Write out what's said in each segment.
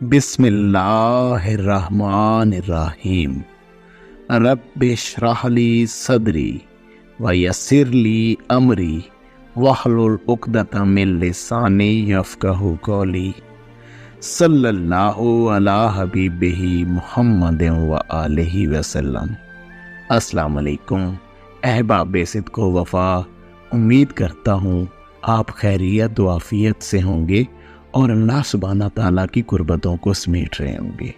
بسم اللہ الرحمن الرحیم رب اشرح لی صدری ویسر لی امری واحلل عقدۃ من لسانی یفقہوا قولی صلی اللہ علی حبیبہ محمد وآلہ وسلم۔ السلام علیکم احباب صدق و وفا، امید کرتا ہوں آپ خیریت و عافیت سے ہوں گے اور اللہ سبحانہ تعالیٰ کی قربتوں کو سمیٹ رہے ہوں گے۔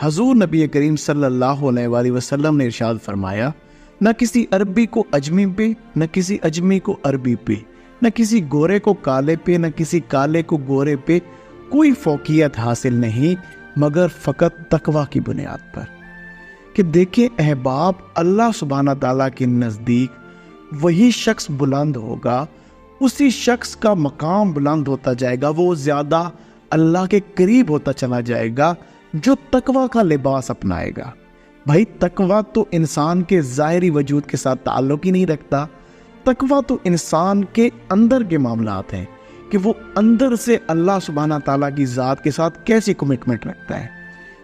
حضور نبی کریم صلی اللہ علیہ وآلہ وسلم نے ارشاد فرمایا، نہ کسی عربی کو اجمی پہ، نہ کسی اجمی کو عربی پہ، نہ کسی گورے کو کالے پہ، نہ کسی کالے کو گورے پہ کوئی فوقیت حاصل نہیں مگر فقط تقوی کی بنیاد پر۔ کہ دیکھیں احباب، اللہ سبحانہ تعالیٰ کے نزدیک وہی شخص بلند ہوگا، اسی شخص کا مقام بلند ہوتا جائے گا، وہ زیادہ اللہ کے قریب ہوتا چلا جائے گا جو تقوی کا لباس اپنائے گا۔ بھائی تقوی تو انسان کے ظاہری وجود کے ساتھ تعلق ہی نہیں رکھتا، تقوی تو انسان کے اندر کے معاملات ہیں کہ وہ اندر سے اللہ سبحانہ تعالیٰ کی ذات کے ساتھ کیسی کمٹمنٹ رکھتا ہے۔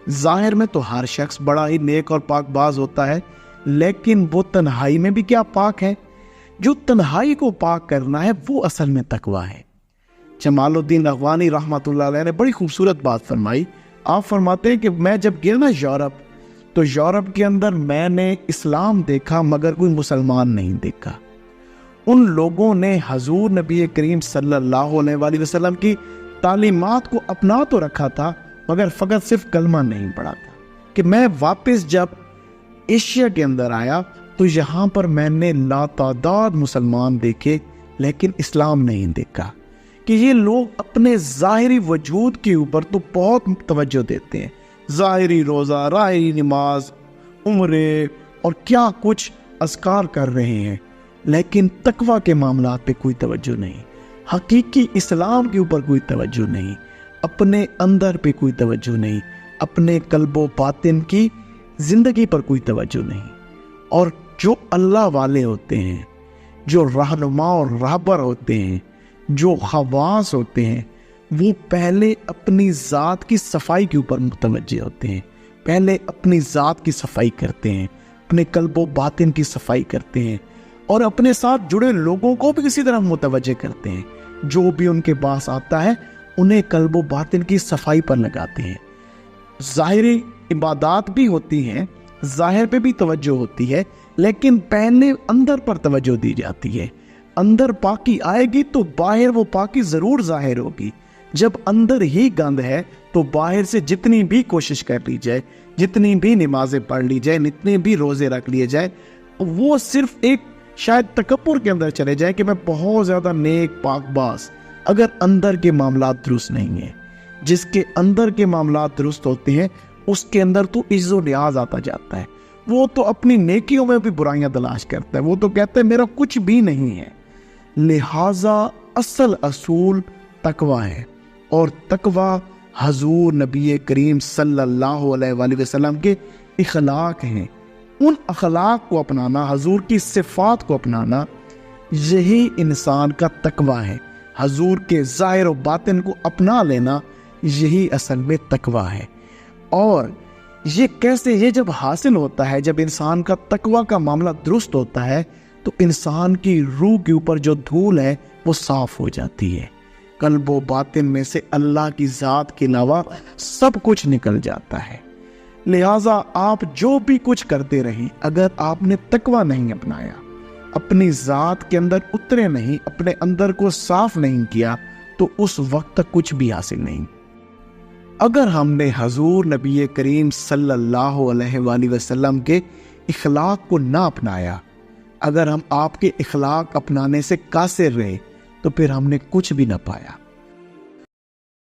ظاہر میں تو ہر شخص بڑا ہی نیک اور پاک باز ہوتا ہے، لیکن وہ تنہائی میں بھی کیا پاک ہے؟ جو تنہائی کو پاک کرنا ہے وہ اصل میں تقوی ہے۔ جمال الدین اغوانی رحمۃ اللہ علیہ نے بڑی خوبصورت بات فرمائی۔ آپ فرماتے ہیں کہ میں جب گیا نا یورپ، تو یورپ کے اندر میں نے اسلام دیکھا مگر کوئی مسلمان نہیں دیکھا۔ ان لوگوں نے حضور نبی کریم صلی اللہ علیہ وآلہ وسلم کی تعلیمات کو اپنا تو رکھا تھا مگر فقط صرف کلمہ نہیں پڑھا تھا۔ کہ میں واپس جب ایشیا کے اندر آیا تو یہاں پر میں نے لاتعداد مسلمان دیکھے لیکن اسلام نہیں دیکھا۔ کہ یہ لوگ اپنے ظاہری وجود کے اوپر تو بہت توجہ دیتے ہیں، ظاہری روزہ، ظاہری نماز، عمرے اور کیا کچھ اذکار کر رہے ہیں، لیکن تقوی کے معاملات پہ کوئی توجہ نہیں، حقیقی اسلام کے اوپر کوئی توجہ نہیں، اپنے اندر پہ کوئی توجہ نہیں، اپنے قلب و باطن کی زندگی پر کوئی توجہ نہیں۔ اور جو اللہ والے ہوتے ہیں، جو رہنما اور رہبر ہوتے ہیں، جو خواص ہوتے ہیں، وہ پہلے اپنی ذات کی صفائی کے اوپر متوجہ ہوتے ہیں، پہلے اپنی ذات کی صفائی کرتے ہیں، اپنے قلب و باطن کی صفائی کرتے ہیں، اور اپنے ساتھ جڑے لوگوں کو بھی اسی طرح متوجہ کرتے ہیں۔ جو بھی ان کے پاس آتا ہے انہیں قلب و باطن کی صفائی پر لگاتے ہیں۔ ظاہری عبادات بھی ہوتی ہیں، ظاہر پہ بھی توجہ ہوتی ہے، لیکن پہلے اندر پر توجہ دی جاتی ہے۔ اندر پاکی آئے گی تو باہر وہ پاکی ضرور ظاہر ہوگی۔ جب اندر ہی گند ہے تو باہر سے جتنی بھی کوشش کر لی جائے، جتنی بھی نمازیں پڑھ لی جائے، جتنے بھی روزے رکھ لیے جائے، وہ صرف ایک شاید تکبر کے اندر چلے جائے کہ میں بہت زیادہ نیک پاک باز، اگر اندر کے معاملات درست نہیں ہیں۔ جس کے اندر کے معاملات درست ہوتے ہیں اس کے اندر تو عز و نیاز آتا جاتا ہے۔ وہ تو اپنی نیکیوں میں بھی برائیاں تلاش کرتا ہے، وہ تو کہتا ہے میرا کچھ بھی نہیں ہے۔ لہٰذا اصل اصول تقوی ہے، اور تقوی حضور نبی کریم صلی اللہ علیہ وآلہ وسلم کے اخلاق ہیں۔ ان اخلاق کو اپنانا، حضور کی صفات کو اپنانا، یہی انسان کا تقوی ہے۔ حضور کے ظاہر و باطن کو اپنا لینا یہی اصل میں تقوی ہے۔ اور یہ کیسے؟ یہ جب حاصل ہوتا ہے، جب انسان کا تقوی کا معاملہ درست ہوتا ہے تو انسان کی روح کے اوپر جو دھول ہے وہ صاف ہو جاتی ہے۔ قلب و باطن میں سے اللہ کی ذات کے علاوہ سب کچھ نکل جاتا ہے۔ لہٰذا آپ جو بھی کچھ کرتے رہیں، اگر آپ نے تقوی نہیں اپنایا، اپنی ذات کے اندر اترے نہیں، اپنے اندر کو صاف نہیں کیا، تو اس وقت تک کچھ بھی حاصل نہیں۔ اگر ہم نے حضور نبی کریم صلی اللہ علیہ وآلہ وسلم کے اخلاق کو نہ اپنایا، اگر ہم آپ کے اخلاق اپنانے سے قاصر رہے، تو پھر ہم نے کچھ بھی نہ پایا۔